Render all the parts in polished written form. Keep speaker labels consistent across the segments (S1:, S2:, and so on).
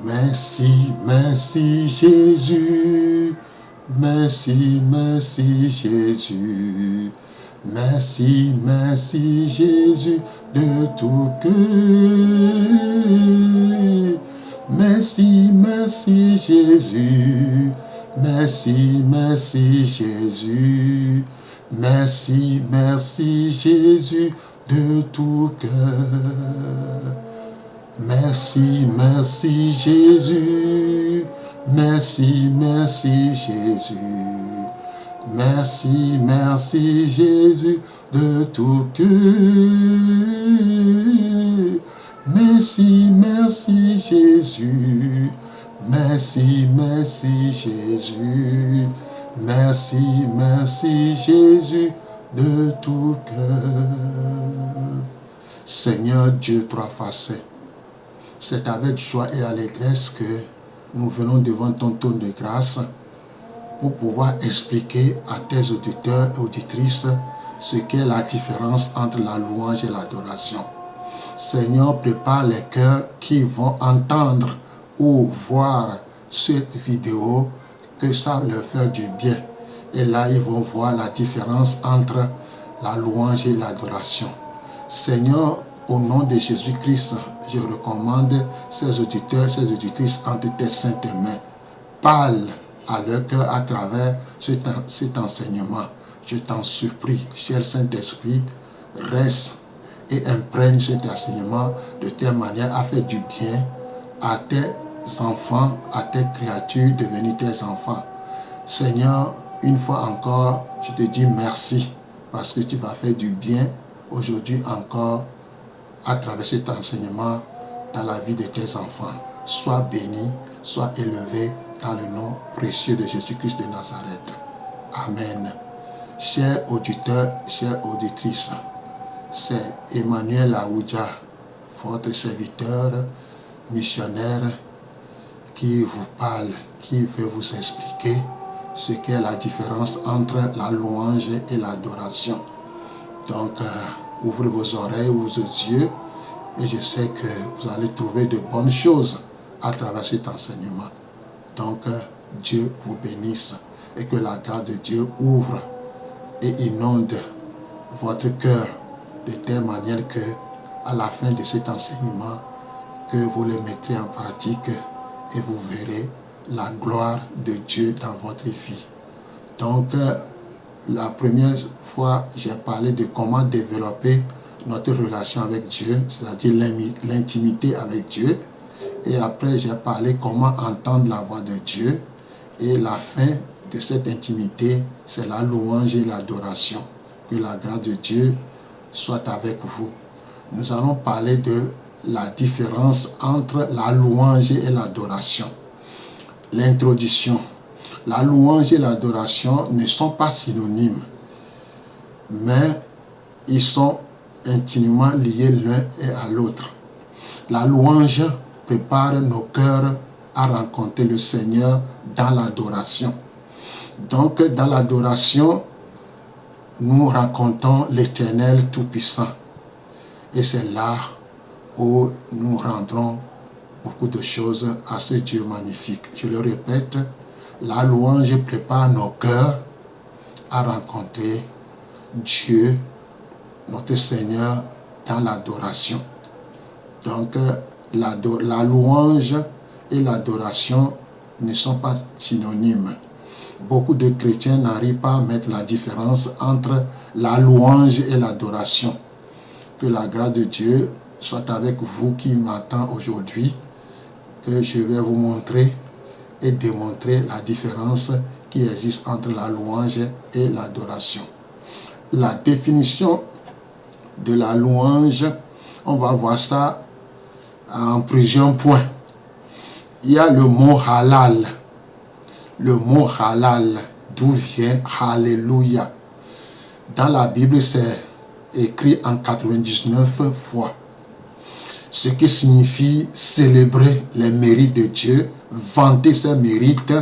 S1: Merci, merci Jésus. Merci, merci Jésus. Merci, merci Jésus de tout cœur. Merci, merci Jésus. Merci, merci Jésus. Merci, merci Jésus de tout cœur. Merci, merci Jésus. Merci, merci Jésus. Merci, merci Jésus de tout cœur. Merci, merci Jésus. Merci, merci Jésus. Merci, merci Jésus de tout cœur. Seigneur Dieu trois facets, c'est avec joie et allégresse que nous venons devant ton trône de grâce pour pouvoir expliquer à tes auditeurs et auditrices ce qu'est la différence entre la louange et l'adoration. Seigneur, prépare les cœurs qui vont entendre ou voir cette vidéo, que ça leur fait du bien. Et là, ils vont voir la différence entre la louange et l'adoration. Seigneur, au nom de Jésus-Christ, je recommande ces auditeurs, ces auditrices entre tes saintes mains. Parle à leur cœur à travers cet enseignement. Je t'en supplie, cher Saint-Esprit, reste et imprègne cet enseignement de telle manière à faire du bien à tes enfants, à tes créatures devenues tes enfants. Seigneur, une fois encore, je te dis merci parce que tu vas faire du bien aujourd'hui encore à travers cet enseignement dans la vie de tes enfants. Sois béni, sois élevé dans le nom précieux de Jésus-Christ de Nazareth. Amen. Chers auditeurs, chères auditrices, c'est Emmanuel Aoudja, votre serviteur, missionnaire, qui vous parle, qui veut vous expliquer ce qu'est la différence entre la louange et l'adoration. Donc, ouvrez vos oreilles, vos yeux, et je sais que vous allez trouver de bonnes choses à travers cet enseignement. Donc, Dieu vous bénisse et que la grâce de Dieu ouvre et inonde votre cœur de telle manière que, à la fin de cet enseignement, que vous le mettrez en pratique et vous verrez la gloire de Dieu dans votre vie. Donc, la première fois, j'ai parlé de comment développer notre relation avec Dieu, c'est-à-dire l'intimité avec Dieu. Et après, j'ai parlé comment entendre la voix de Dieu. Et la fin de cette intimité, c'est la louange et l'adoration. Que la grâce de Dieu soit avec vous. Nous allons parler de la différence entre la louange et l'adoration. L'introduction. La louange et l'adoration ne sont pas synonymes, mais ils sont intimement liés l'un et à l'autre. La louange prépare nos cœurs à rencontrer le Seigneur dans l'adoration. Donc, dans l'adoration, nous rencontrons l'Éternel Tout-Puissant. Et c'est là où nous rendrons beaucoup de choses à ce Dieu magnifique. Je le répète, la louange prépare nos cœurs à rencontrer Dieu, notre Seigneur, dans l'adoration. Donc, la louange et l'adoration ne sont pas synonymes. Beaucoup de chrétiens n'arrivent pas à mettre la différence entre la louange et l'adoration. Que la grâce de Dieu soit avec vous qui m'entend aujourd'hui, que je vais vous montrer et démontrer la différence qui existe entre la louange et l'adoration. La définition de la louange, on va voir ça en plusieurs points. Il y a le mot halal. Le mot halal, d'où vient Alléluia. Dans la Bible, c'est écrit en 99 fois. Ce qui signifie célébrer les mérites de Dieu, vanter ses mérites,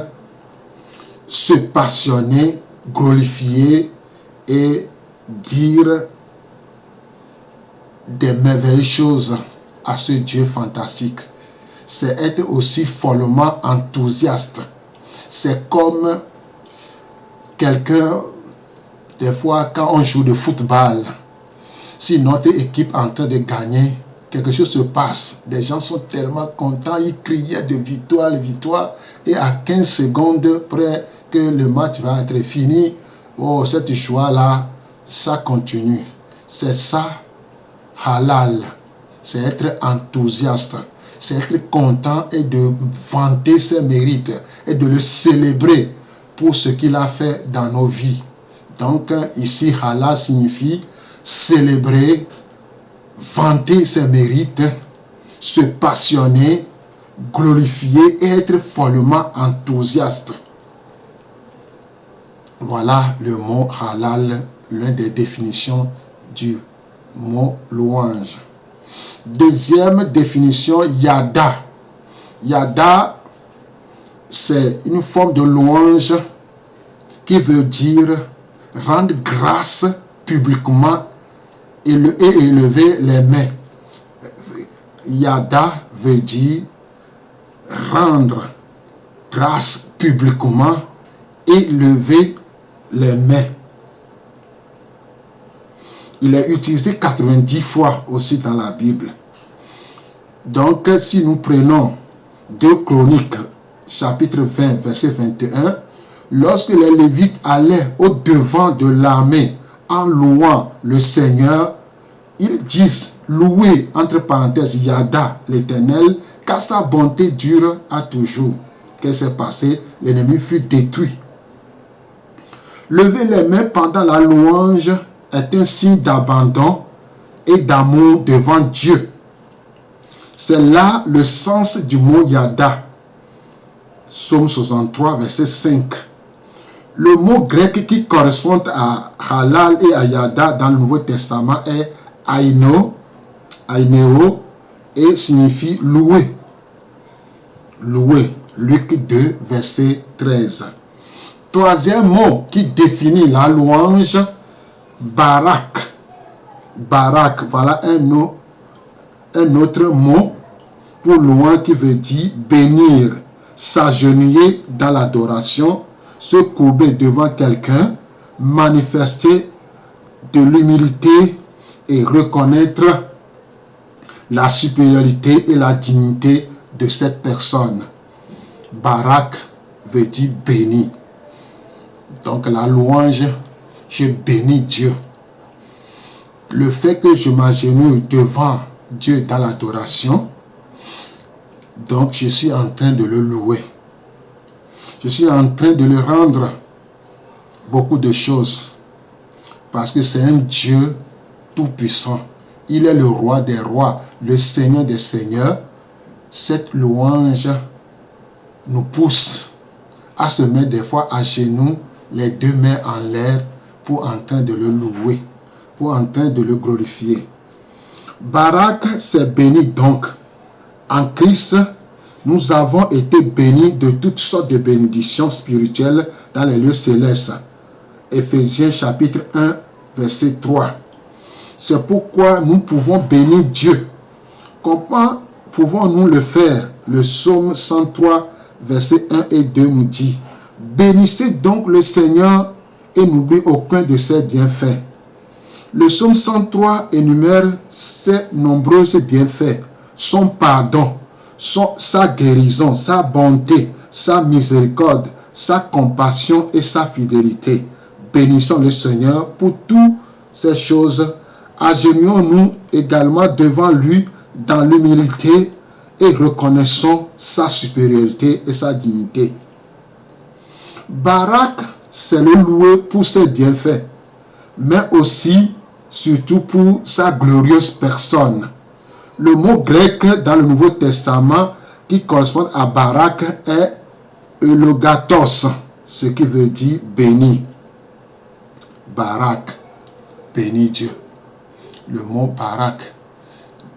S1: se passionner, glorifier et dire des merveilleuses choses à ce Dieu fantastique. c'est être aussi follement enthousiaste. C'est comme quelqu'un, des fois, quand on joue de football, si notre équipe est en train de gagner, quelque chose se passe. Les gens sont tellement contents, ils criaient de victoire, victoire. Et à 15 secondes près que le match va être fini, oh, cette joie-là, ça continue. C'est ça, halal. C'est être enthousiaste. C'est être content et de vanter ses mérites et de le célébrer pour ce qu'il a fait dans nos vies. Donc ici, halal signifie célébrer, vanter ses mérites, se passionner, glorifier et être follement enthousiaste. Voilà le mot halal, l'une des définitions du mot louange. Deuxième définition, yada. Yada, c'est une forme de louange qui veut dire rendre grâce publiquement et élever les mains. Yada veut dire rendre grâce publiquement et lever les mains. Il est utilisé 90 fois aussi dans la Bible. Donc, si nous prenons 2 Chroniques, chapitre 20, verset 21, lorsque les Lévites allaient au devant de l'armée en louant le Seigneur, ils disent louer, entre parenthèses, Yada, l'Éternel, car sa bonté dure à toujours. Qu'est-ce qui s'est passé? L'ennemi fut détruit. Lever les mains pendant la louange est un signe d'abandon et d'amour devant Dieu. C'est là le sens du mot Yada. Psaume 63, verset 5. Le mot grec qui correspond à halal et à Yada dans le Nouveau Testament est aineo et signifie louer. Louer. Luc 2, verset 13. Troisième mot qui définit la louange, barak. Barak, voilà un autre mot pour louange qui veut dire bénir, s'agenouiller dans l'adoration, se courber devant quelqu'un, manifester de l'humilité et reconnaître la supériorité et la dignité de cette personne. Barak veut dire béni. Donc la louange, je bénis Dieu. Le fait que je m'agenouille devant Dieu dans l'adoration, donc je suis en train de le louer. Je suis en train de le rendre beaucoup de choses. Parce que c'est un Dieu tout-puissant. Il est le roi des rois, le Seigneur des seigneurs. Cette louange nous pousse à se mettre des fois à genoux, les 2 mains en l'air, pour en train de le louer, pour en train de le glorifier. Barak, c'est béni donc. En Christ, nous avons été bénis de toutes sortes de bénédictions spirituelles dans les lieux célestes. Éphésiens chapitre 1, verset 3. C'est pourquoi nous pouvons bénir Dieu. Comment pouvons-nous le faire? Le psaume 103, verset 1 et 2 nous dit: bénissez donc le Seigneur et n'oubliez aucun de ses bienfaits. Le psaume 103 énumère ses nombreux bienfaits, son pardon, sa guérison, sa bonté, sa miséricorde, sa compassion et sa fidélité. Bénissons le Seigneur pour toutes ces choses. Agenouillons-nous également devant lui dans l'humilité et reconnaissons sa supériorité et sa dignité. Barak, c'est le louer pour ses bienfaits, mais aussi, surtout pour sa glorieuse personne. Le mot grec dans le Nouveau Testament qui correspond à Barak est eulogatos, ce qui veut dire béni. Barak, béni Dieu. Le mot Barak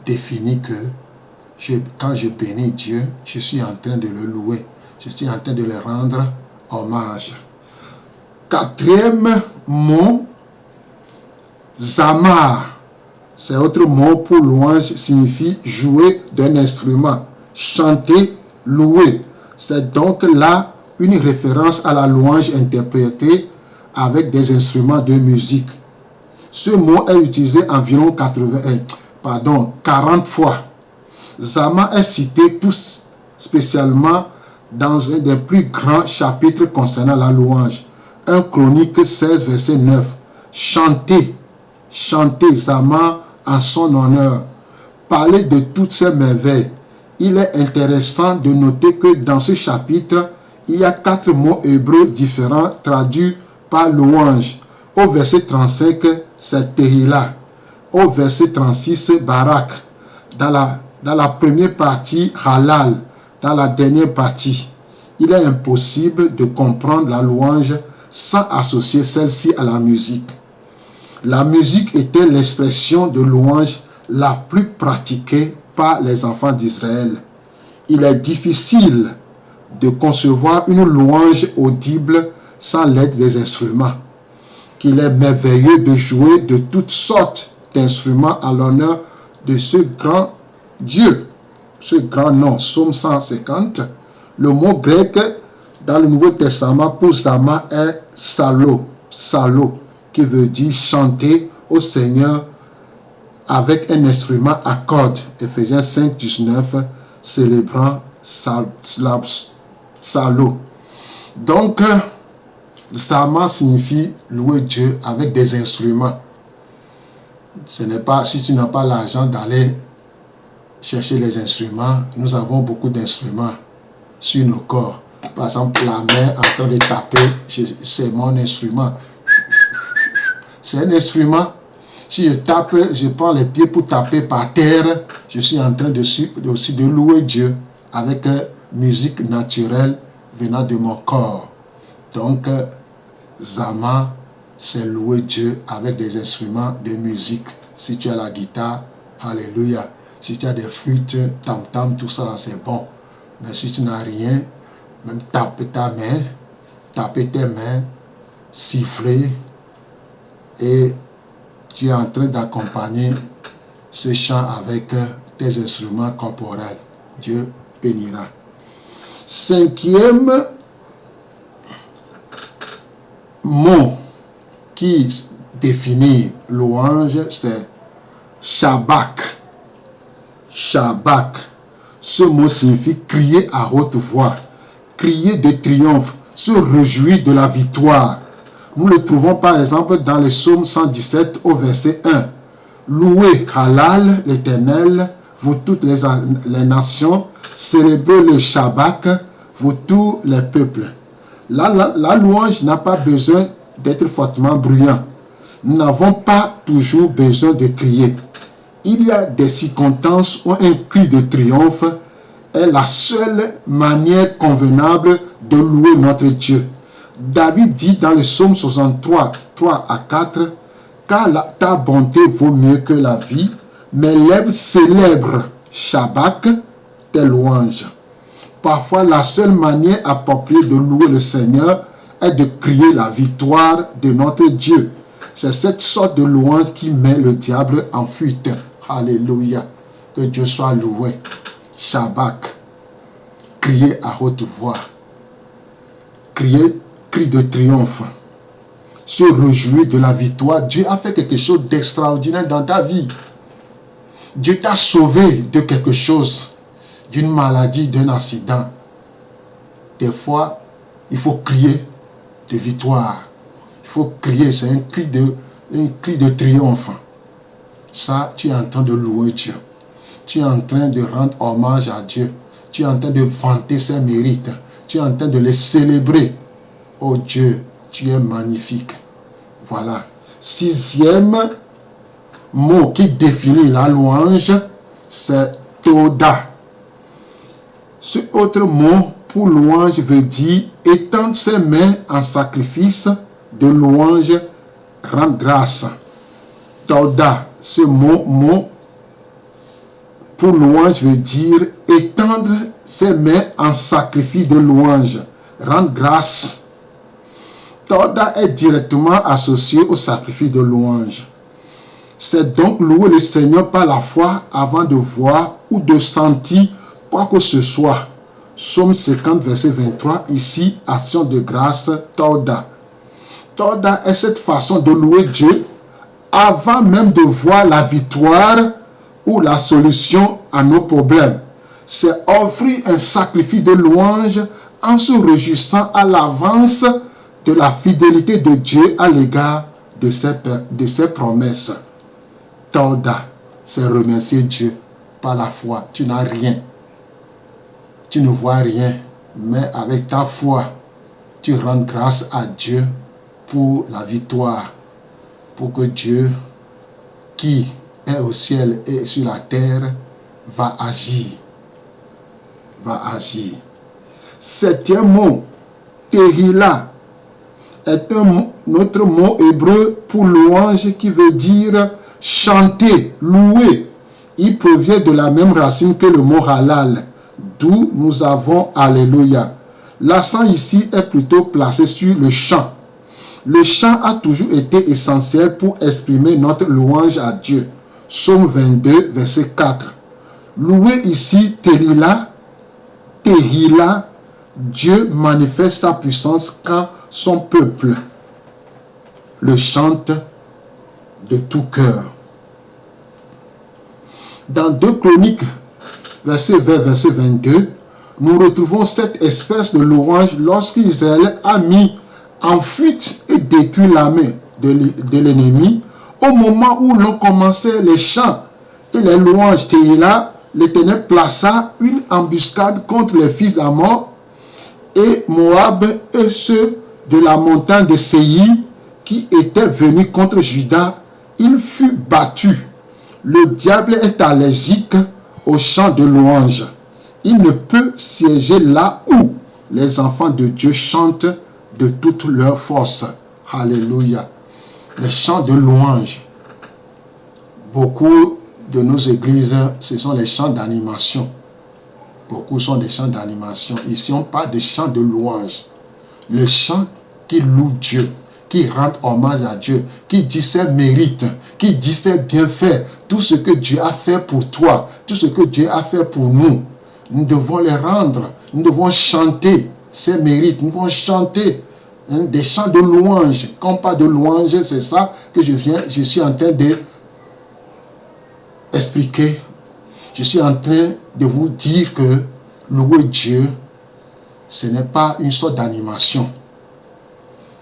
S1: définit que quand je bénis Dieu, je suis en train de le louer, je suis en train de le rendre hommage. Quatrième mot, zamar. C'est autre mot pour louange, signifie jouer d'un instrument. chanter, louer. C'est donc là une référence à la louange interprétée avec des instruments de musique. Ce mot est utilisé environ 40 fois. Zama est cité tout spécialement dans un des plus grands chapitres concernant la louange. 1 Chronique 16, verset 9. Chantez, chantez Zama en son honneur. Parlez de toutes ces merveilles. Il est intéressant de noter que dans ce chapitre, il y a 4 mots hébreux différents traduits par louange. Au verset 35, c'est Tehillah. Au verset 36, Barak. Dans la première partie, Halal. Dans la dernière partie, il est impossible de comprendre la louange sans associer celle-ci à la musique. La musique était l'expression de louange la plus pratiquée par les enfants d'Israël. Il est difficile de concevoir une louange audible sans l'aide des instruments. Qu'il est merveilleux de jouer de toutes sortes d'instruments à l'honneur de ce grand Dieu, ce grand nom. Psaume 150. Le mot grec dans le Nouveau Testament pour Zama est salo, salo, qui veut dire chanter au Seigneur avec un instrument à cordes. Ephésiens 5, 19, célébrant salo. Donc, Zama signifie louer Dieu avec des instruments. Ce n'est pas, si tu n'as pas l'argent d'aller chercher les instruments, nous avons beaucoup d'instruments sur nos corps. Par exemple, la main en train de taper, c'est mon instrument. C'est un instrument. Si je tape, je prends les pieds pour taper par terre, je suis en train aussi de louer Dieu avec musique naturelle venant de mon corps. Donc, Zama, c'est louer Dieu avec des instruments de musique. Si tu as la guitare, alléluia. Si tu as des flûtes, tam-tam, tout ça, c'est bon. Mais si tu n'as rien, même taper ta main, taper tes mains, siffler, et tu es en train d'accompagner ce chant avec tes instruments corporels. Dieu bénira. 5e mot qui définit louange, c'est Shabak. Shabak. Ce mot signifie crier à haute voix, crier de triomphe, se réjouir de la victoire. Nous le trouvons par exemple dans le psaume 117 au verset 1. Louez Halal l'Éternel, vous toutes les nations, célébrez le Shabbat, vous tous les peuples. La louange n'a pas besoin d'être fortement bruyant. Nous n'avons pas toujours besoin de crier. Il y a des circonstances où un cri de triomphe est la seule manière convenable de louer notre Dieu. David dit dans le psaume 63, 3 à 4, « Car ta bonté vaut mieux que la vie, mes lèvres célèbrent, Shabbat, tes louanges. » Parfois, la seule manière appropriée de louer le Seigneur est de crier la victoire de notre Dieu. C'est cette sorte de louange qui met le diable en fuite. Alléluia. Que Dieu soit loué. Shabbat. Crier à haute voix. Crier, cri de triomphe. Se réjouir de la victoire. Dieu a fait quelque chose d'extraordinaire dans ta vie. Dieu t'a sauvé de quelque chose, d'une maladie, d'un accident. Des fois, il faut crier de victoire. Il faut crier, c'est un cri de triomphe. Ça, tu es en train de louer Dieu. Tu es en train de rendre hommage à Dieu. Tu es en train de vanter ses mérites. Tu es en train de les célébrer. Oh Dieu, tu es magnifique. Voilà. 6e mot qui définit la louange, c'est Toda. Ce autre mot pour louange veut dire étendre ses mains en sacrifice de louange, rendre grâce. Toda, ce mot pour louange veut dire étendre ses mains en sacrifice de louange, rendre grâce. Toda est directement associé au sacrifice de louange. C'est donc louer le Seigneur par la foi avant de voir ou de sentir quoi que ce soit. Psaume 50, verset 23, ici, action de grâce, Toda. Toda est cette façon de louer Dieu avant même de voir la victoire ou la solution à nos problèmes. C'est offrir un sacrifice de louange en se réjouissant à l'avance de la fidélité de Dieu à l'égard de ses promesses. Toda, c'est remercier Dieu par la foi. Tu n'as rien. Tu ne vois rien, mais avec ta foi, tu rends grâce à Dieu pour la victoire, pour que Dieu, qui est au ciel et sur la terre, va agir. Septième mot, Tehila, est un autre mot hébreu pour louange qui veut dire chanter, louer. Il provient de la même racine que le mot halal, d'où nous avons Alléluia. L'accent ici est plutôt placé sur le chant. Le chant a toujours été essentiel pour exprimer notre louange à Dieu. Psaume 22, verset 4. Louer ici Tehila, Dieu manifeste sa puissance quand son peuple le chante de tout cœur. Dans 2 Chroniques, verset 20, verset 22, nous retrouvons cette espèce de louange lorsqu'Israël a mis en fuite et détruit l'armée de l'ennemi. Au moment où l'on commençait les chants et les louanges Tehila, l'Éternel plaça une embuscade contre les fils d'Ammon et Moab et ceux de la montagne de Séir qui étaient venus contre Juda. Il fut battu. Le diable est allergique au chant de louange. Il ne peut siéger là où les enfants de Dieu chantent de toute leur force. Alléluia. Les chants de louange. Beaucoup de nos églises, ce sont les chants d'animation. Beaucoup sont des chants d'animation. Ici, on parle de chants de louange. Le chant qui loue Dieu, qui rend hommage à Dieu, qui dit ses mérites, qui dit ses bienfaits, tout ce que Dieu a fait pour toi, tout ce que Dieu a fait pour nous. Nous devons les rendre, nous devons chanter ses mérites, nous devons chanter des chants de louange. Quand on parle de louange, c'est ça que je suis en train de expliquer. Je suis en train de vous dire que louer Dieu, ce n'est pas une sorte d'animation.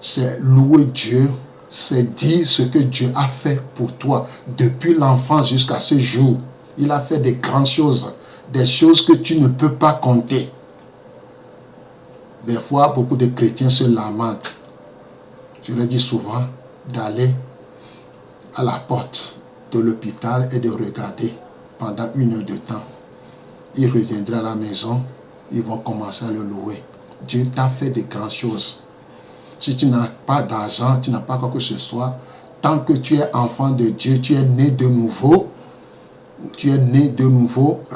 S1: C'est louer Dieu, c'est dire ce que Dieu a fait pour toi depuis l'enfance jusqu'à ce jour. Il a fait des grandes choses, des choses que tu ne peux pas compter. Des fois, beaucoup de chrétiens se lamentent. Je le dis souvent, d'aller à la porte de l'hôpital et de regarder pendant 1 heure de temps. Ils reviendront à la maison, ils vont commencer à le louer. Dieu t'a fait de grandes choses. Si tu n'as pas d'argent, tu n'as pas quoi que ce soit, tant que tu es enfant de Dieu, tu es né de nouveau,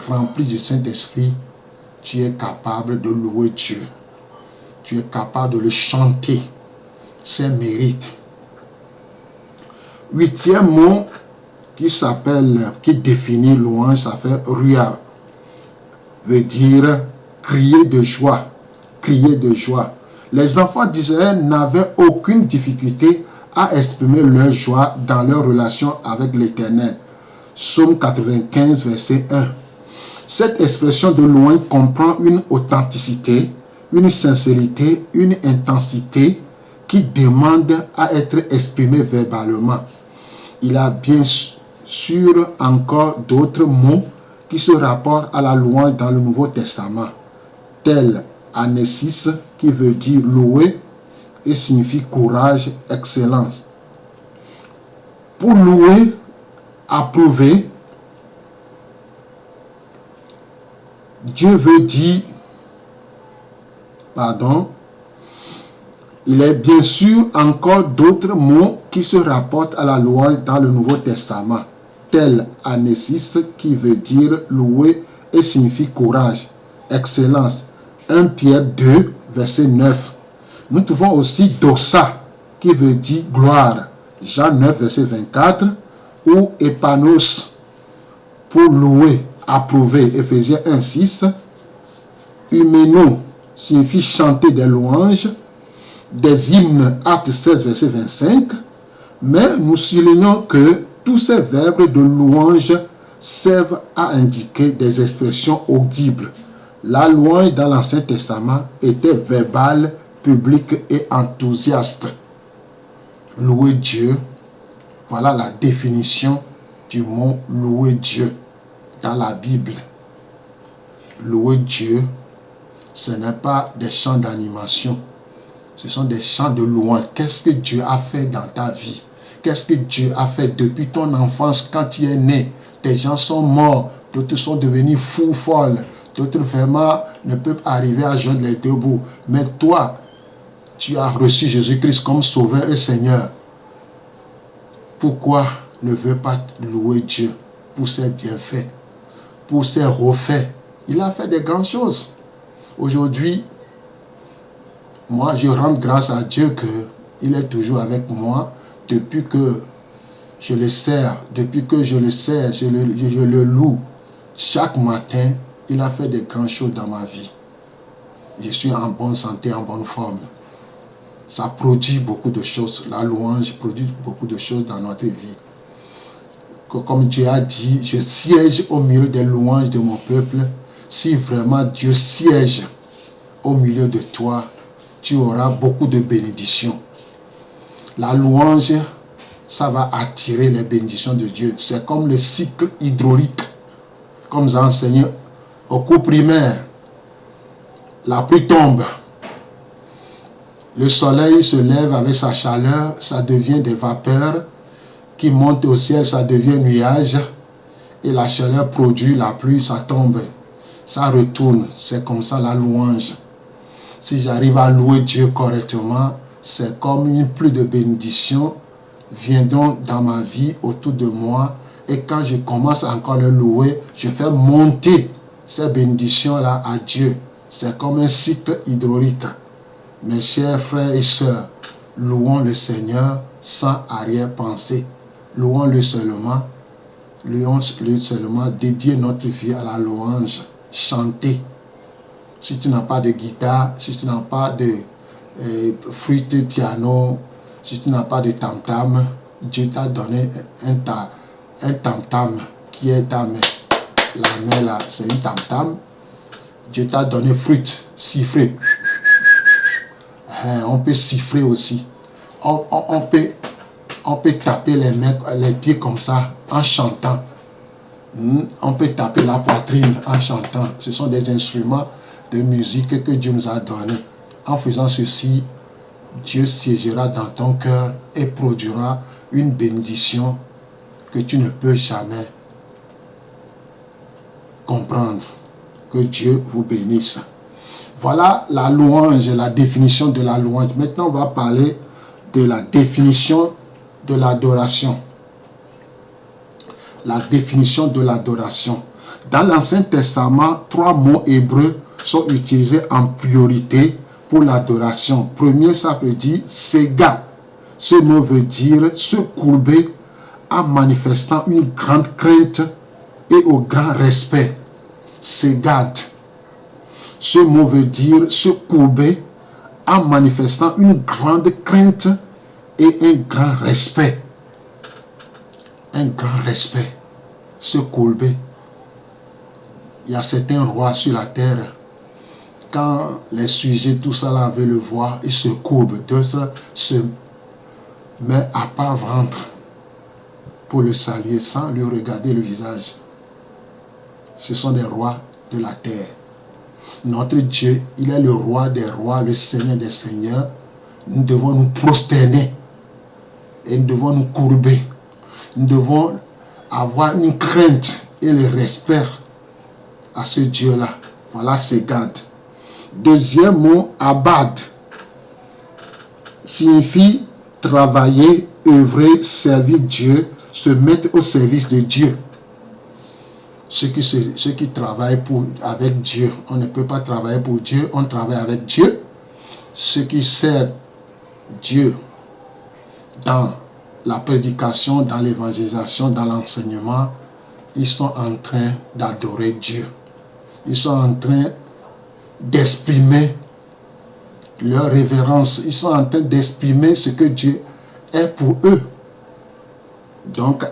S1: rempli du Saint-Esprit, tu es capable de louer Dieu. Tu es capable de le chanter, ses mérites. 8e mot qui définit louange, ça fait Ruah, veut dire crier de joie, crier de joie. Les enfants d'Israël n'avaient aucune difficulté à exprimer leur joie dans leur relation avec l'Éternel. Psaume 95, verset 1. Cette expression de louange comprend une authenticité, une sincérité, une intensité qui demande à être exprimée verbalement. Il y a bien sûr encore d'autres mots qui se rapportent à la louange dans le Nouveau Testament, tels anesis qui veut dire louer et signifie courage, excellence. Pour louer, approuver, Dieu veut dire, il est bien sûr encore d'autres mots qui se rapportent à la louange dans le Nouveau Testament, tel anesis qui veut dire louer et signifie courage, excellence. 1 Pierre 2, verset 9. Nous trouvons aussi doxa qui veut dire gloire, Jean 9, verset 24, ou épanos pour louer, approuver, Éphésiens 1, 6, Humeno signifie chanter des louanges, des hymnes, Actes 16, verset 25. Mais nous soulignons que tous ces verbes de louange servent à indiquer des expressions audibles. La louange dans l'Ancien Testament était verbale, publique et enthousiaste. Louer Dieu, voilà la définition du mot louer Dieu dans la Bible. Louer Dieu, ce n'est pas des chants d'animation, ce sont des chants de louange. Qu'est-ce que Dieu a fait dans ta vie? Qu'est-ce que Dieu a fait depuis ton enfance quand tu es né? Des gens sont morts, d'autres sont devenus fous, folles, d'autres vraiment ne peuvent arriver à joindre les deux bouts. Mais toi, tu as reçu Jésus-Christ comme Sauveur et Seigneur. Pourquoi ne veux pas louer Dieu pour ses bienfaits, pour ses refaits? Il a fait des grandes choses. Aujourd'hui, moi, je rends grâce à Dieu qu'il est toujours avec moi depuis que je le sers, je le loue. Chaque matin, il a fait des grandes choses dans ma vie. Je suis en bonne santé, en bonne forme. Ça produit beaucoup de choses. La louange produit beaucoup de choses dans notre vie. Comme Dieu a dit, je siège au milieu des louanges de mon peuple. Si vraiment Dieu siège au milieu de toi, tu auras beaucoup de bénédictions. La louange, ça va attirer les bénédictions de Dieu. C'est comme le cycle hydraulique. Comme j'ai enseigné au cours primaire. La pluie tombe. Le soleil se lève avec sa chaleur, ça devient des vapeurs qui montent au ciel, ça devient nuage. Et la chaleur produit la pluie, ça tombe. Ça retourne. C'est comme ça la louange. Si j'arrive à louer Dieu correctement, c'est comme une pluie de bénédictions viendront dans ma vie, autour de moi. Et quand je commence encore à le louer, je fais monter ces bénédictions-là à Dieu. C'est comme un cycle hydraulique. Mes chers frères et sœurs, louons le Seigneur sans arrière-pensée. Louons-le seulement. Louons-le seulement. Dédier notre vie à la louange. Chanter. Si tu n'as pas de guitare, si tu n'as pas de flûte, piano, si tu n'as pas de tam-tam, Dieu t'a donné un tam-tam qui est ta main. La main là, c'est une tam-tam. Dieu t'a donné flûte, siffler. On peut siffler aussi. On peut taper les pieds comme ça en chantant. On peut taper la poitrine en chantant. Ce sont des instruments de musique que Dieu nous a donnés. En faisant ceci, Dieu siégera dans ton cœur et produira une bénédiction que tu ne peux jamais comprendre. Que Dieu vous bénisse. Voilà la louange, la définition de la louange. Maintenant, on va parler de la définition de l'adoration. La définition de l'adoration. Dans l'Ancien Testament, 3 mots hébreux sont utilisés en priorité pour l'adoration. Premier, ça veut dire Sega. Ce mot veut dire se courber en manifestant une grande crainte et au grand respect. Segad. Ce mot veut dire se courber en manifestant une grande crainte et un grand respect. Un grand respect. Se courber. Il y a certains rois sur la terre. Quand les sujets, tout ça là, veulent le voir, ils se courbent. D'autres se mettent à part ventre pour le saluer sans lui regarder le visage. Ce sont des rois de la terre. Notre Dieu, il est le roi des rois, le Seigneur des seigneurs. Nous devons nous prosterner et nous devons nous courber. Nous devons avoir une crainte et le respect à ce Dieu-là. Voilà, c'est Gad. Deuxième mot, abad, signifie travailler, œuvrer, servir Dieu, se mettre au service de Dieu. Ceux qui travaillent avec Dieu, on ne peut pas travailler pour Dieu, on travaille avec Dieu. Ceux qui servent Dieu dans la prédication, dans l'évangélisation, dans l'enseignement, ils sont en train d'adorer Dieu. Ils sont en train d'exprimer leur révérence. Ils sont en train d'exprimer ce que Dieu est pour eux. Donc,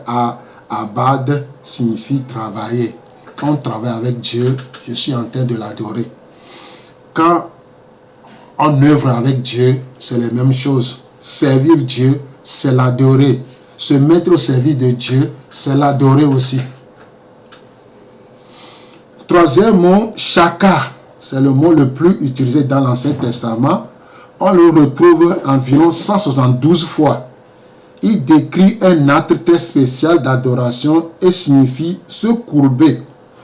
S1: abad signifie travailler. Quand on travaille avec Dieu, je suis en train de l'adorer. Quand on œuvre avec Dieu, c'est la même chose. Servir Dieu, c'est l'adorer. Se mettre au service de Dieu, c'est l'adorer aussi. Troisième mot, chaka. C'est le mot le plus utilisé dans l'Ancien Testament. On le retrouve environ 172 fois. Il décrit un acte très spécial d'adoration et signifie se courber,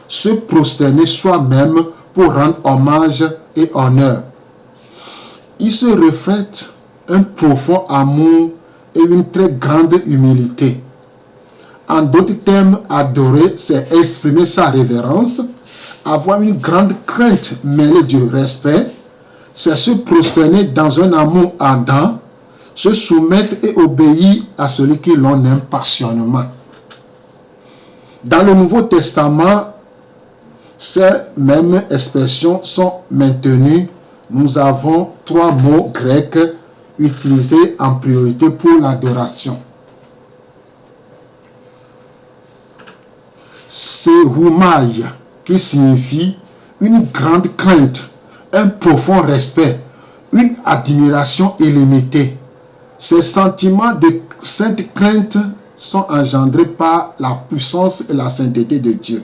S1: se prosterner soi-même pour rendre hommage et honneur. Il se reflète un profond amour et une très grande humilité. En d'autres termes, adorer, c'est exprimer sa révérence, avoir une grande crainte mêlée du respect, c'est se prosterner dans un amour ardent, se soumettre et obéir à celui qui l'on aime passionnément. Dans le Nouveau Testament, ces mêmes expressions sont maintenues. Nous avons 3 mots grecs utilisés en priorité pour l'adoration. Seroumai, qui signifie une grande crainte, un profond respect, une admiration illimitée. Ces sentiments de sainte crainte sont engendrés par la puissance et la sainteté de Dieu.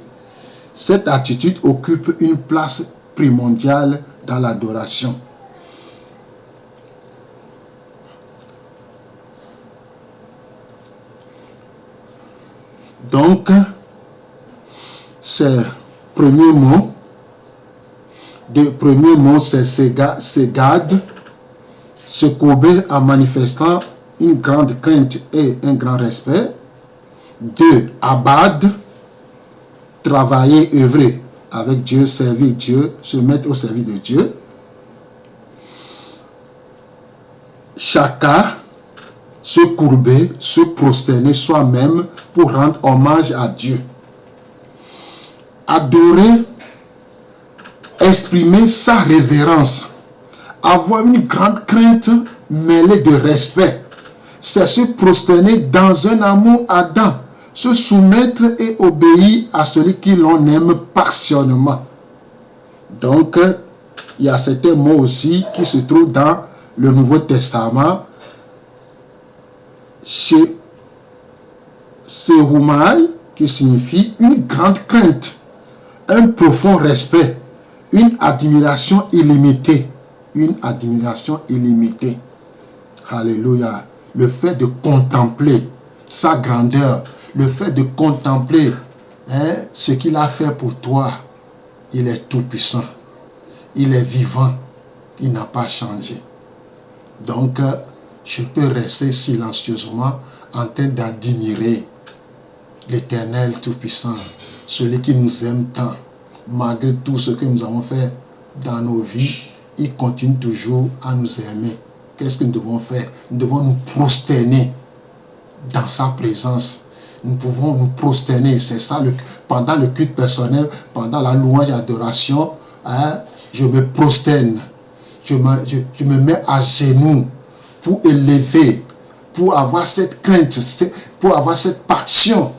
S1: Cette attitude occupe une place primordiale dans l'adoration. Donc, ce premier mot, c'est segad, se courber en manifestant une grande crainte et un grand respect. 2. Abad, travailler, œuvrer avec Dieu, servir Dieu, se mettre au service de Dieu. Chaka, se courber, se prosterner soi-même pour rendre hommage à Dieu. Adorer, exprimer sa révérence, avoir une grande crainte mêlée de respect, c'est se prosterner dans un amour ardent, se soumettre et obéir à celui qui l'on aime passionnément. Donc, il y a certains mots aussi qui se trouvent dans le Nouveau Testament. Chez Seroumai, qui signifie une grande crainte, un profond respect, une admiration illimitée. Une admiration illimitée. Alléluia. Le fait de contempler sa grandeur, le fait de contempler ce qu'il a fait pour toi. Il est tout puissant. Il est vivant. Il n'a pas changé. Donc, je peux rester silencieusement en train d'admirer l'Éternel tout-puissant, celui qui nous aime tant. Malgré tout ce que nous avons fait dans nos vies, il continue toujours à nous aimer. Qu'est-ce que nous devons faire? Nous devons nous prosterner dans sa présence. Nous pouvons nous prosterner. C'est ça, pendant le culte personnel, pendant la louange et l'adoration, je me prosterne. Je me mets à genoux pour élever, pour avoir cette crainte, pour avoir cette passion.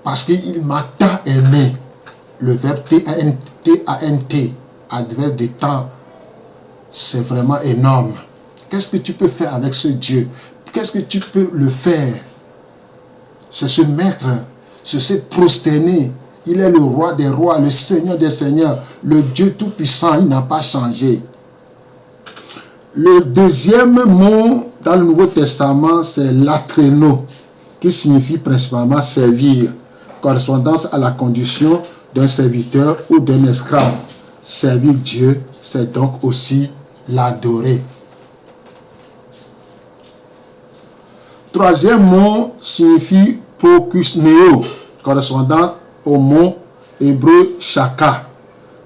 S1: Parce qu'il m'a tant aimé. Le verbe T-A-N-T, adverbe de temps, c'est vraiment énorme. Qu'est-ce que tu peux faire avec ce Dieu? Qu'est-ce que tu peux le faire? C'est se mettre, c'est se prosterner. Il est le roi des rois, le Seigneur des seigneurs, le Dieu tout-puissant, il n'a pas changé. Le deuxième mot dans le Nouveau Testament, c'est latréno, qui signifie principalement servir, correspondance à la condition d'un serviteur ou d'un esclave. Servir Dieu, c'est donc aussi l'adorer. Troisième mot signifie prokusneo, correspondant au mot hébreu chaka,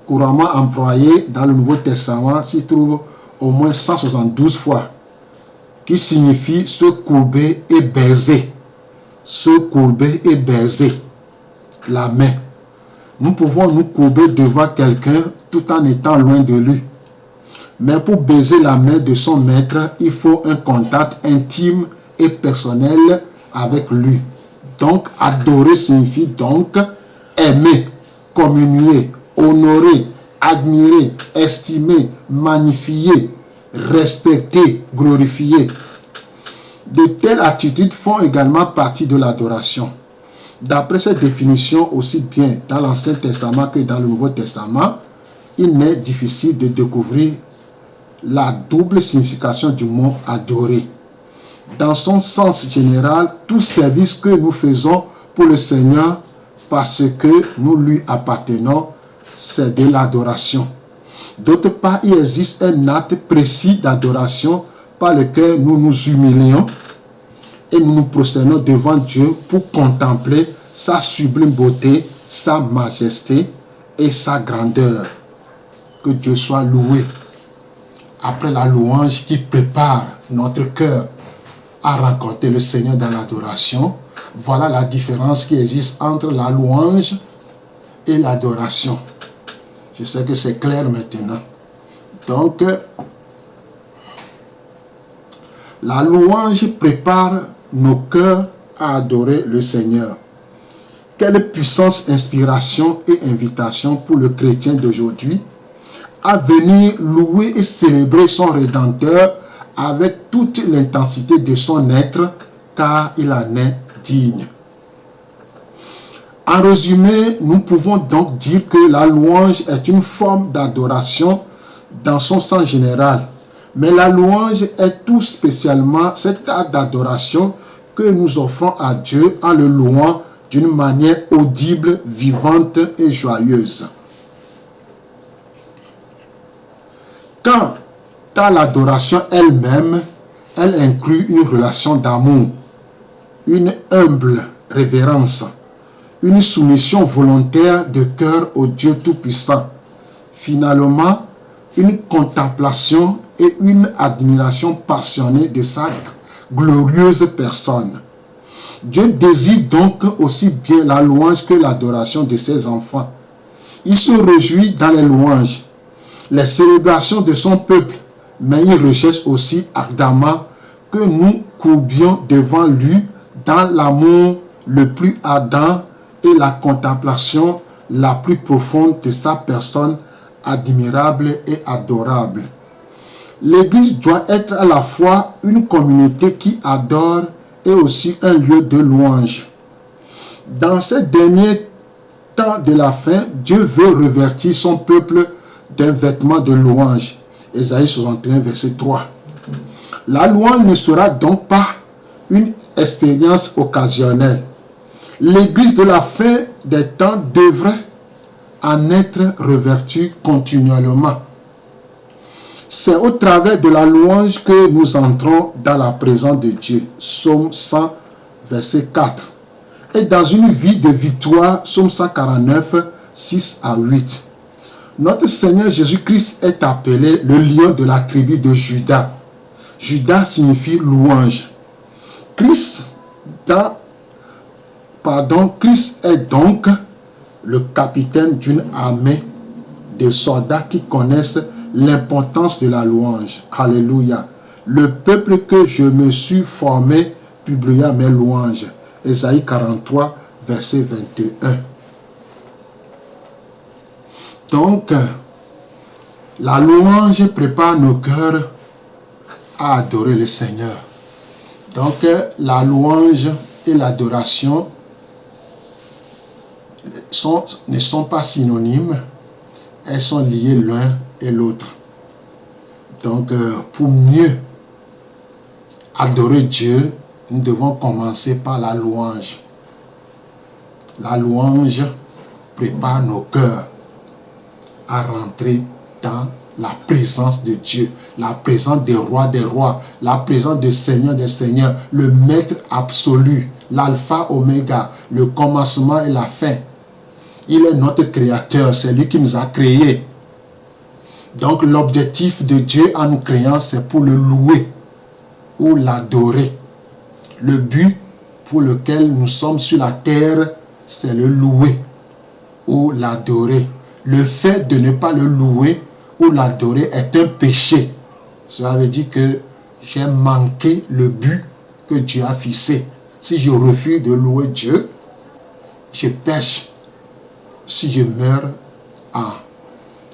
S1: couramment employé dans le Nouveau Testament, s'y trouve au moins 172 fois, qui signifie se courber et baiser. Se courber et baiser la main. Nous pouvons nous courber devant quelqu'un tout en étant loin de lui. Mais pour baiser la main de son maître, il faut un contact intime et personnel avec lui. Donc, adorer signifie donc aimer, communier, honorer, admirer, estimer, magnifier, respecter, glorifier. De telles attitudes font également partie de l'adoration. D'après cette définition, aussi bien dans l'Ancien Testament que dans le Nouveau Testament, il n'est difficile de découvrir la double signification du mot adorer. Dans son sens général, tout service que nous faisons pour le Seigneur parce que nous lui appartenons, c'est de l'adoration. D'autre part, il existe un acte précis d'adoration par lequel nous nous humilions et nous nous prosternons devant Dieu pour contempler sa sublime beauté, sa majesté et sa grandeur. Que Dieu soit loué. Après la louange qui prépare notre cœur à rencontrer le Seigneur dans l'adoration, voilà la différence qui existe entre la louange et l'adoration. Je sais que c'est clair maintenant. Donc, la louange prépare nos cœurs à adorer le Seigneur. Quelle puissance, inspiration et invitation pour le chrétien d'aujourd'hui à venir louer et célébrer son Rédempteur avec toute l'intensité de son être, car il en est digne. En résumé, nous pouvons donc dire que la louange est une forme d'adoration dans son sens général. Mais la louange est tout spécialement cet acte d'adoration que nous offrons à Dieu en le louant d'une manière audible, vivante et joyeuse. Quant à l'adoration elle-même, elle inclut une relation d'amour, une humble révérence, une soumission volontaire de cœur au Dieu Tout-Puissant. Finalement, une contemplation et une admiration passionnée de sa glorieuse personne. Dieu désire donc aussi bien la louange que l'adoration de ses enfants. Il se réjouit dans les louanges, les célébrations de son peuple, mais il recherche aussi ardemment que nous courbions devant lui dans l'amour le plus ardent et la contemplation la plus profonde de sa personne admirable et adorable. L'Église doit être à la fois une communauté qui adore et aussi un lieu de louange. Dans ces derniers temps de la fin, Dieu veut revêtir son peuple d'un vêtement de louange. Ésaïe 61, verset 3. La louange ne sera donc pas une expérience occasionnelle. L'Église de la fin des temps devrait en être revêtue continuellement. C'est au travers de la louange que nous entrons dans la présence de Dieu. Psaume 100, verset 4. Et dans une vie de victoire, Psaume 149, 6 à 8. Notre Seigneur Jésus-Christ est appelé le lion de la tribu de Juda. Juda signifie louange. Christ est donc le capitaine d'une armée de soldats qui connaissent l'importance de la louange. Alléluia. Le peuple que je me suis formé publia mes louanges. Ésaïe 43, verset 21. Donc, la louange prépare nos cœurs à adorer le Seigneur. Donc, la louange et l'adoration ne sont pas synonymes, elles sont liées l'un et l'autre. Donc, pour mieux adorer Dieu, nous devons commencer par la louange. La louange prépare nos cœurs à rentrer dans la présence de Dieu, la présence des rois, la présence du Seigneur des seigneurs, le maître absolu, l'alpha, oméga, le commencement et la fin. Il est notre créateur, c'est lui qui nous a créés. Donc l'objectif de Dieu en nous créant, c'est pour le louer ou l'adorer. Le but pour lequel nous sommes sur la terre, c'est le louer ou l'adorer. Le fait de ne pas le louer ou l'adorer est un péché. Cela veut dire que j'ai manqué le but que Dieu a fixé. Si je refuse de louer Dieu, je pêche. Si je meurs,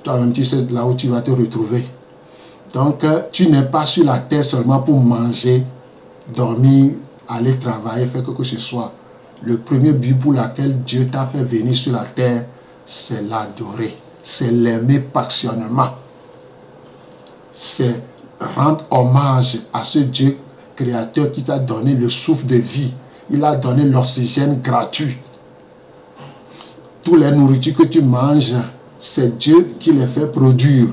S1: toi-même tu sais là où tu vas te retrouver. Donc tu n'es pas sur la terre seulement pour manger, dormir, aller travailler, faire quelque chose ce soit. Le premier but pour lequel Dieu t'a fait venir sur la terre, c'est l'adorer, c'est l'aimer passionnément. C'est rendre hommage à ce Dieu créateur qui t'a donné le souffle de vie. Il a donné l'oxygène gratuit. Toutes les nourritures que tu manges, c'est Dieu qui les fait produire.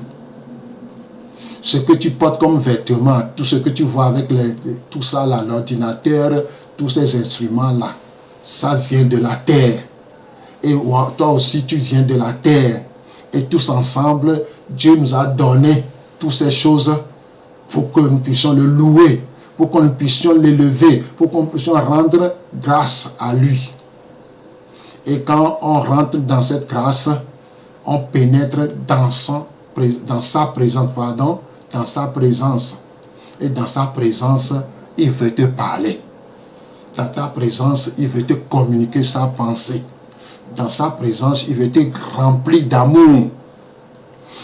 S1: Ce que tu portes comme vêtements, tout ce que tu vois avec tout ça là, l'ordinateur, tous ces instruments là, ça vient de la terre. Et toi aussi tu viens de la terre. Et tous ensemble, Dieu nous a donné toutes ces choses pour que nous puissions le louer, pour que nous puissions l'élever, pour que nous puissions rendre grâce à lui. Et quand on rentre dans cette grâce, on pénètre dans sa présence. Et dans sa présence, il veut te parler. Dans ta présence, il veut te communiquer sa pensée. Dans sa présence, il veut te remplir d'amour.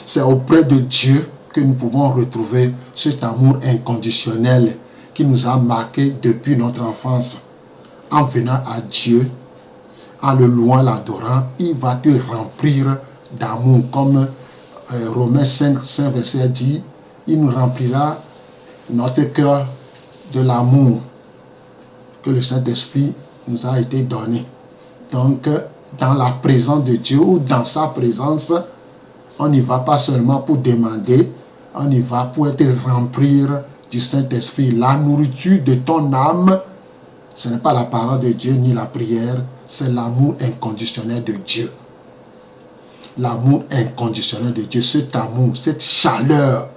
S1: C'est auprès de Dieu que nous pouvons retrouver cet amour inconditionnel qui nous a marqués depuis notre enfance. En venant à Dieu, en le louant, l'adorant, il va te remplir d'amour. Comme Romains 5 verset dit, il nous remplira notre cœur de l'amour que le Saint-Esprit nous a été donné. Donc, dans la présence de Dieu ou dans sa présence, on n'y va pas seulement pour demander, on y va pour être remplir du Saint-Esprit. La nourriture de ton âme, ce n'est pas la parole de Dieu ni la prière, c'est l'amour inconditionnel de Dieu. L'amour inconditionnel de Dieu, cet amour, cette chaleur.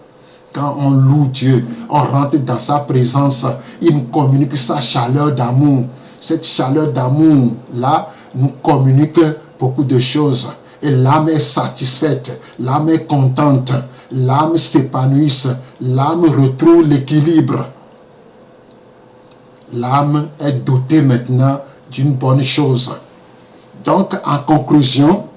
S1: Quand on loue Dieu, on rentre dans sa présence, il nous communique sa chaleur d'amour. Cette chaleur d'amour, là, nous communique beaucoup de choses. Et l'âme est satisfaite, l'âme est contente, l'âme s'épanouit, l'âme retrouve l'équilibre. L'âme est dotée maintenant d'une bonne chose. Donc, en conclusion,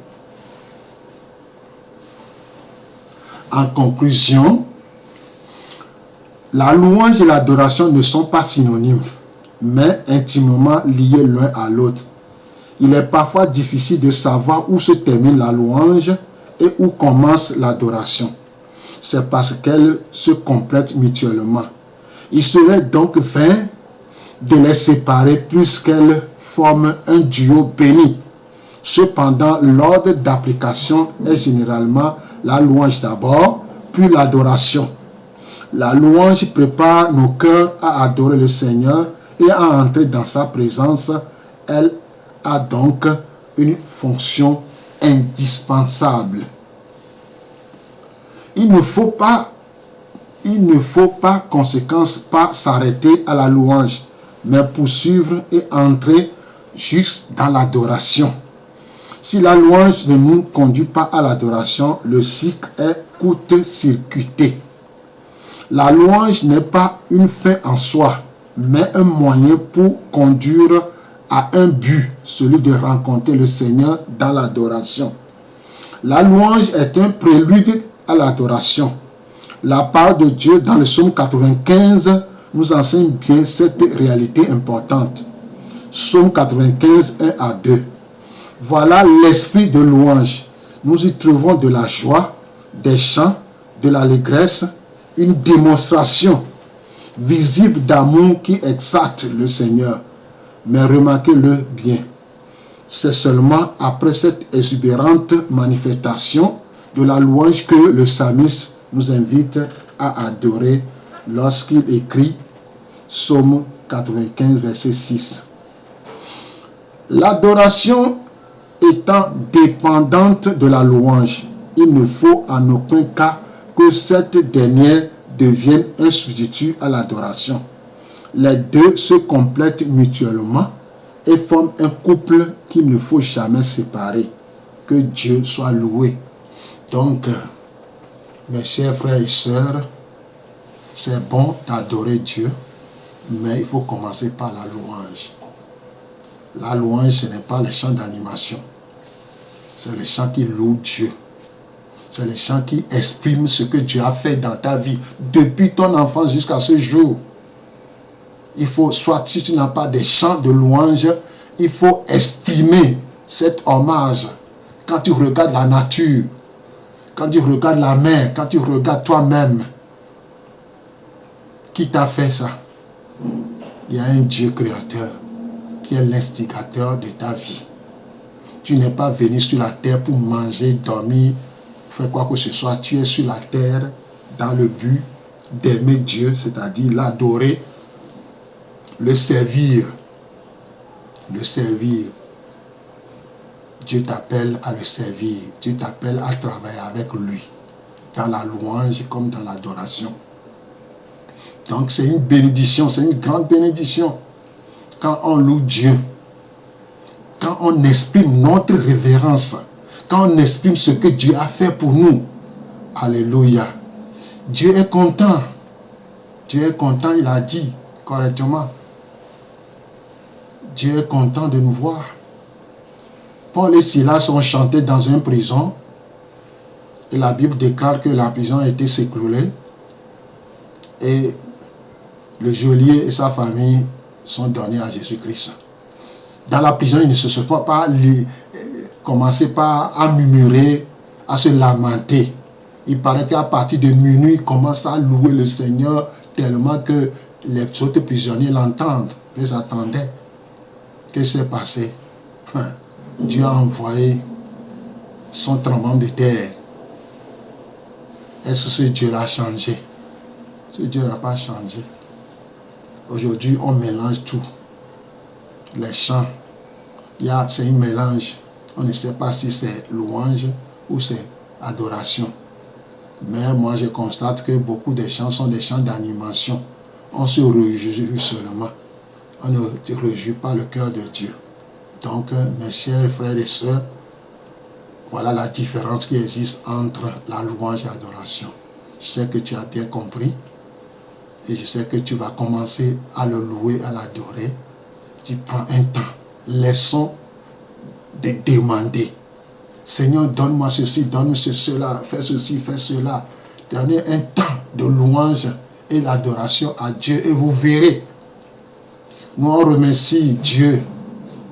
S1: la louange et l'adoration ne sont pas synonymes, mais intimement liés l'un à l'autre. Il est parfois difficile de savoir où se termine la louange et où commence l'adoration. C'est parce qu'elles se complètent mutuellement. Il serait donc vain de les séparer puisqu'elles forment un duo béni. Cependant, l'ordre d'application est généralement la louange d'abord, puis l'adoration. La louange prépare nos cœurs à adorer le Seigneur et à entrer dans sa présence. Elle a donc une fonction indispensable. Il ne faut pas conséquence pas s'arrêter à la louange, mais poursuivre et entrer juste dans l'adoration. Si la louange ne nous conduit pas à l'adoration, le cycle est court-circuité. La louange n'est pas une fin en soi, mais un moyen pour conduire à un but, celui de rencontrer le Seigneur dans l'adoration. La louange est un prélude à l'adoration. La parole de Dieu dans le psaume 95 nous enseigne bien cette réalité importante. Psaume 95, 1 à 2. Voilà l'esprit de louange. Nous y trouvons de la joie, des chants, de l'allégresse, une démonstration visible d'amour qui exalte le Seigneur. Mais remarquez-le bien, c'est seulement après cette exubérante manifestation de la louange que le psalmiste nous invite à adorer lorsqu'il écrit Psaume 95, verset 6. L'adoration étant dépendante de la louange, il ne faut en aucun cas que cette dernière devienne un substitut à l'adoration. Les deux se complètent mutuellement et forment un couple qu'il ne faut jamais séparer. Que Dieu soit loué. Donc, mes chers frères et sœurs, c'est bon d'adorer Dieu, mais il faut commencer par la louange. La louange, ce n'est pas les chants d'animation. C'est les chants qui louent Dieu. C'est les chants qui expriment ce que Dieu a fait dans ta vie, depuis ton enfance jusqu'à ce jour. Il faut, soit si tu n'as pas des chants de louange, il faut exprimer cet hommage. Quand tu regardes la nature, quand tu regardes la mer, quand tu regardes toi-même, qui t'a fait ça? Il y a un Dieu créateur qui est l'instigateur de ta vie. Tu n'es pas venu sur la terre pour manger, dormir, faire quoi que ce soit. Tu es sur la terre dans le but d'aimer Dieu, c'est-à-dire l'adorer, le servir. Le servir. Dieu t'appelle à le servir. Dieu t'appelle à travailler avec lui. Dans la louange comme dans l'adoration. Donc c'est une bénédiction, c'est une grande bénédiction. Quand on loue Dieu, quand on exprime notre révérence, quand on exprime ce que Dieu a fait pour nous. Alléluia. Dieu est content. Dieu est content, il a dit correctement. Dieu est content de nous voir. Paul et Silas ont chanté dans une prison. Et la Bible déclare que la prison a été s'écrouler. Et le geôlier et sa famille sont donnés à Jésus-Christ. Dans la prison, ils ne se sont pas commencé par à murmurer, à se lamenter. Il paraît qu'à partir de minuit, ils commencent à louer le Seigneur tellement que les autres prisonniers l'entendent, les attendaient. Qu'est-ce qui s'est passé? Dieu a envoyé son tremblement de terre. Est-ce que ce Dieu l'a changé? Ce Dieu n'a pas changé. Aujourd'hui, on mélange tout. Les chants, c'est un mélange. On ne sait pas si c'est louange ou c'est adoration. Mais moi, je constate que beaucoup de chants sont des chants d'animation. On se réjouit seulement. On ne réjouit pas le cœur de Dieu. Donc, mes chers frères et sœurs, voilà la différence qui existe entre la louange et l'adoration. Je sais que tu as bien compris. Et je sais que tu vas commencer à le louer, à l'adorer. Tu prends un temps. Laissons de demander. Seigneur, donne-moi ceci, donne-moi cela, fais ceci, fais cela. Donnez un temps de louange et l'adoration à Dieu et vous verrez. Nous, on remercie Dieu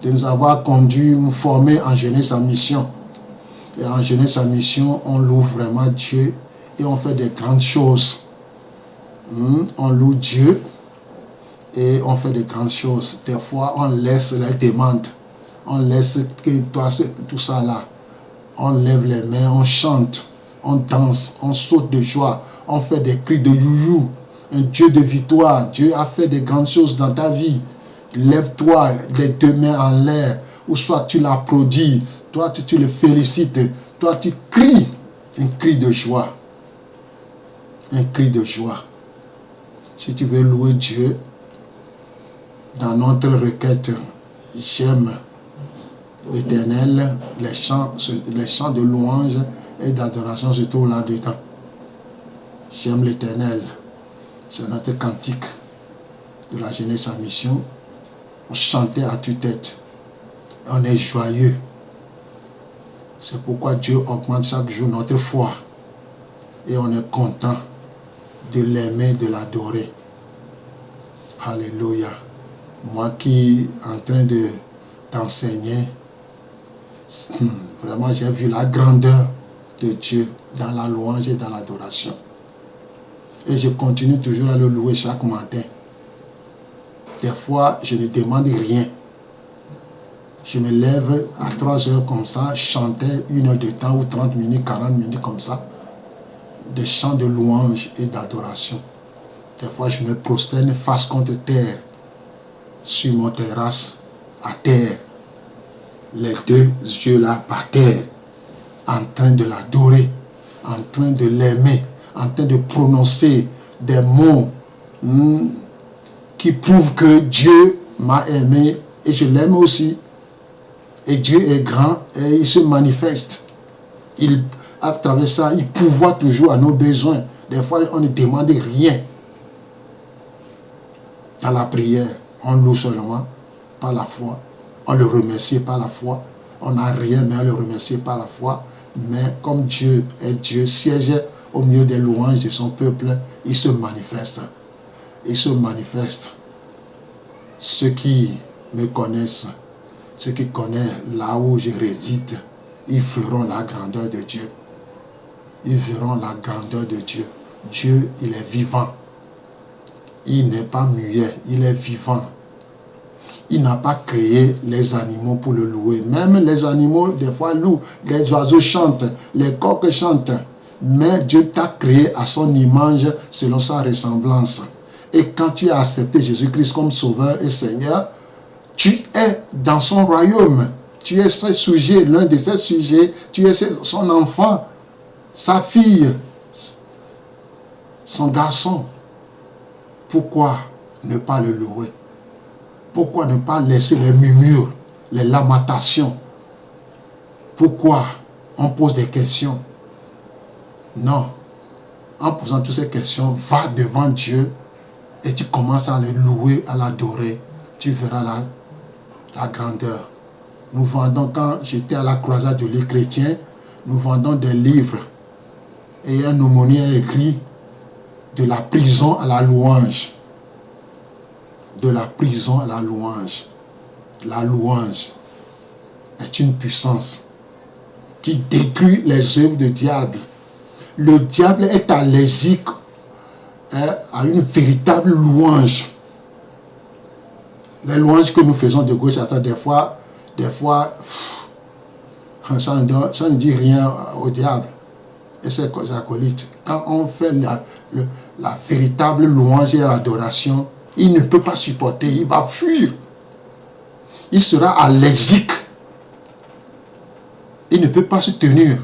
S1: de nous avoir conduits, nous formés en jeunesse en mission. Et en jeunesse en mission, on loue vraiment Dieu et on fait des grandes choses. On loue Dieu et on fait de grandes choses. Des fois, on laisse les demandes. On laisse que tout ça là. On lève les mains, on chante, on danse, on saute de joie. On fait des cris de you-you. Un Dieu de victoire. Dieu a fait de grandes choses dans ta vie. Lève-toi, les deux mains en l'air. Ou soit tu l'applaudis. Toi, tu le félicites. Toi, tu cries. Un cri de joie. Un cri de joie. Si tu veux louer Dieu, dans notre requête, j'aime l'Éternel, les chants de louange et d'adoration se trouvent là-dedans. J'aime l'Éternel. C'est notre cantique de la jeunesse en mission. On chantait à tue-tête. On est joyeux. C'est pourquoi Dieu augmente chaque jour notre foi. Et on est content de l'aimer, de l'adorer. Alléluia. Moi qui en train d'enseigner, vraiment j'ai vu la grandeur de Dieu dans la louange et dans l'adoration. Et je continue toujours à le louer chaque matin. Des fois, je ne demande rien. Je me lève à 3 heures comme ça, chanter 1 heure de temps ou 30 minutes, 40 minutes comme ça. Des chants de louange et d'adoration. Des fois, je me prosterne face contre terre, sur mon terrasse, à terre. Les deux yeux là par terre, en train de l'adorer, en train de l'aimer, en train de prononcer des mots qui prouvent que Dieu m'a aimé et je l'aime aussi. Et Dieu est grand et il se manifeste. À travers ça, il pourvoit toujours à nos besoins. Des fois, on ne demande rien. Dans la prière, on loue seulement par la foi. On le remercie par la foi. On n'a rien, mais on le remercie par la foi. Mais comme Dieu est Dieu, siège au milieu des louanges de son peuple, il se manifeste. Il se manifeste. Ceux qui me connaissent, ceux qui connaissent là où je réside, ils verront la grandeur de Dieu. Ils verront la grandeur de Dieu. Dieu, il est vivant. Il n'est pas muet, il est vivant. Il n'a pas créé les animaux pour le louer. Même les animaux, des fois, louent. Les oiseaux chantent, les coqs chantent. Mais Dieu t'a créé à son image, selon sa ressemblance. Et quand tu as accepté Jésus-Christ comme Sauveur et Seigneur, tu es dans son royaume. Tu es ses sujets, l'un de ses sujets. Tu es son enfant, sa fille, son garçon. Pourquoi ne pas le louer? Pourquoi ne pas laisser les murmures, les lamentations? Pourquoi on pose des questions? Non. En posant toutes ces questions, va devant Dieu et tu commences à le louer, à l'adorer. Tu verras la grandeur. Nous vendons, quand j'étais à la croisade de l'île chrétien, nous vendons des livres. Et un aumônier a écrit de la prison à la louange. De la prison à la louange. La louange est une puissance qui détruit les œuvres du diable. Le diable est allergique à une véritable louange. Les louanges que nous faisons de gauche à droite, des fois ça ne dit rien au diable et ses acolytes. Quand on fait la véritable louange et l'adoration, il ne peut pas supporter, il va fuir. Il sera allergique. Il ne peut pas se tenir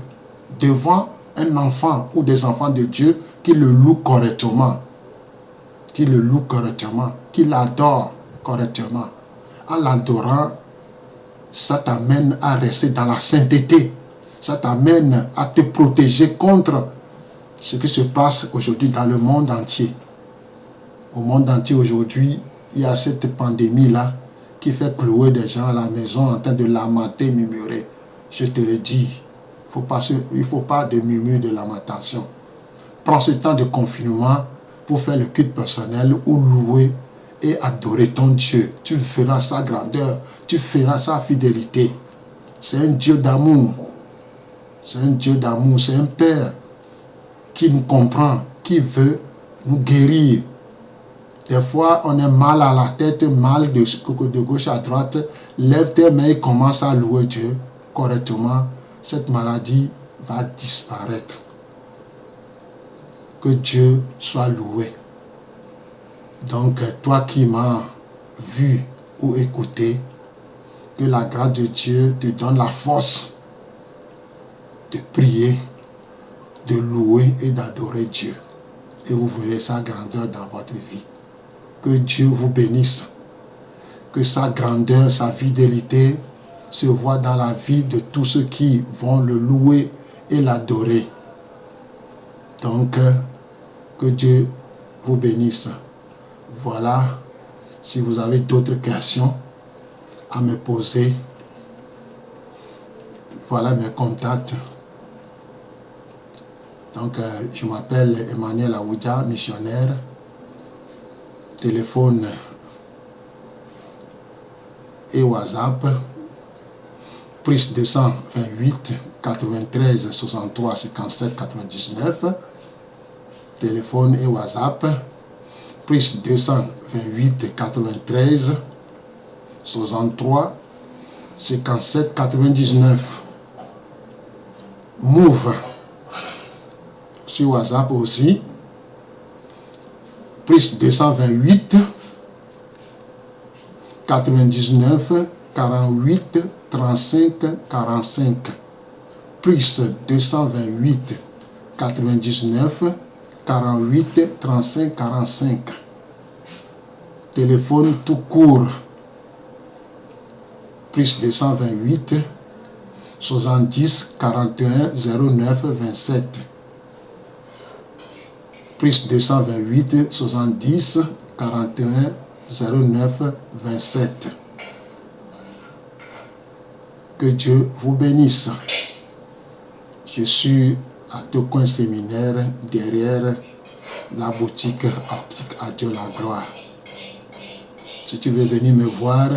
S1: devant un enfant ou des enfants de Dieu qui le loue correctement. Qui le loue correctement, qui l'adore correctement. En l'adorant, ça t'amène à rester dans la sainteté. Ça t'amène à te protéger contre ce qui se passe aujourd'hui dans le monde entier. Au monde entier aujourd'hui, il y a cette pandémie-là qui fait clouer des gens à la maison en train de lamenter, murmurer. Je te le dis, il ne faut pas de murmure, de lamentation. Prends ce temps de confinement pour faire le culte personnel ou louer et adorer ton Dieu. Tu verras sa grandeur, tu verras sa fidélité. C'est un Dieu d'amour. C'est un Dieu d'amour, c'est un Père qui nous comprend, qui veut nous guérir. Des fois, on est mal à la tête, mal de gauche à droite. Lève tes mains et commence à louer Dieu correctement. Cette maladie va disparaître. Que Dieu soit loué. Donc, toi qui m'as vu ou écouté, que la grâce de Dieu te donne la force de prier, de louer et d'adorer Dieu. Et vous verrez sa grandeur dans votre vie. Que Dieu vous bénisse. Que sa grandeur, sa fidélité se voit dans la vie de tous ceux qui vont le louer et l'adorer. Donc, que Dieu vous bénisse. Voilà, si vous avez d'autres questions à me poser, voilà mes contacts. Donc, je m'appelle Emmanuel Aoudia, missionnaire. Téléphone et WhatsApp, plus 228 93 63 57 99. Téléphone et WhatsApp, plus 228 93 63 57 99. Move sur WhatsApp aussi, plus 228 99 48 35 45, plus 228 99 48 35 45. Téléphone tout court Plus 228 70 41 09 27. Plus 228 70 41 09 27. Que Dieu vous bénisse. Je suis à Tocoin Séminaire, derrière la boutique optique. À Dieu la gloire. Si tu veux venir me voir,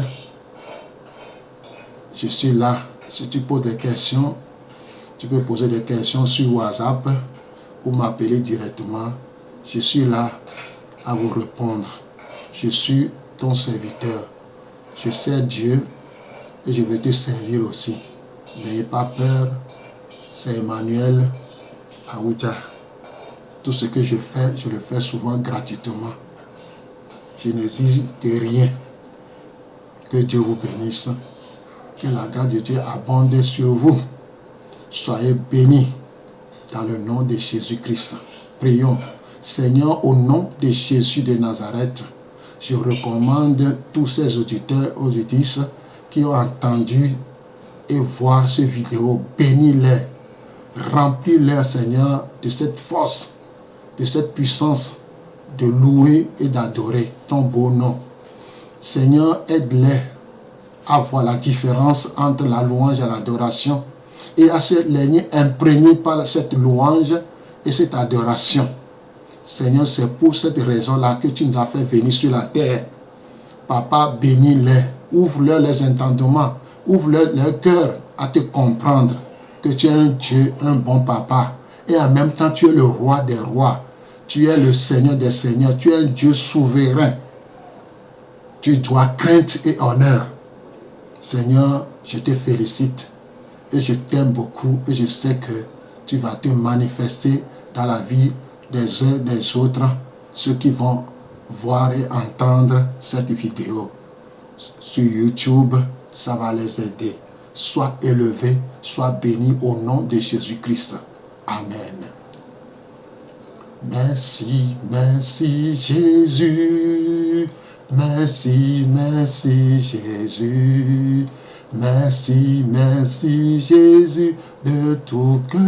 S1: je suis là. Si tu poses des questions, tu peux poser des questions sur WhatsApp ou m'appeler directement. Je suis là à vous répondre. Je suis ton serviteur. Je sers Dieu et je vais te servir aussi. N'ayez pas peur. C'est Emmanuel Aoudia. Tout ce que je fais, je le fais souvent gratuitement. Je n'hésite rien. Que Dieu vous bénisse. Que la grâce de Dieu abonde sur vous. Soyez bénis dans le nom de Jésus-Christ. Prions. Seigneur, au nom de Jésus de Nazareth, je recommande tous ces auditeurs, auditrices qui ont entendu et voir cette vidéo. Bénis-les. Remplis-les, Seigneur, de cette force, de cette puissance de louer et d'adorer ton beau nom. Seigneur, aide-les à voir la différence entre la louange et l'adoration et à se laisser imprégner par cette louange et cette adoration. Seigneur, c'est pour cette raison-là que tu nous as fait venir sur la terre. Papa, bénis-les, ouvre-leur les entendements, ouvre-leur leur cœur à te comprendre que tu es un Dieu, un bon papa, et en même temps tu es le roi des rois, tu es le Seigneur des seigneurs, tu es un Dieu souverain. Tu dois crainte et honneur. Seigneur, je te félicite et je t'aime beaucoup et je sais que tu vas te manifester dans la vie des uns des autres, ceux qui vont voir et entendre cette vidéo. Sur YouTube, ça va les aider. Sois élevé, sois béni au nom de Jésus-Christ. Amen. Merci, merci Jésus. Merci, merci Jésus. Merci, merci Jésus de tout cœur.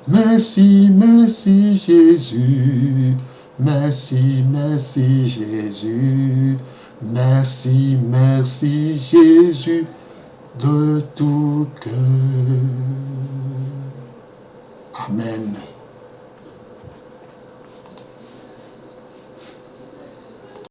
S1: Merci, merci Jésus. Merci, merci Jésus. Merci, merci Jésus de tout cœur. Amen.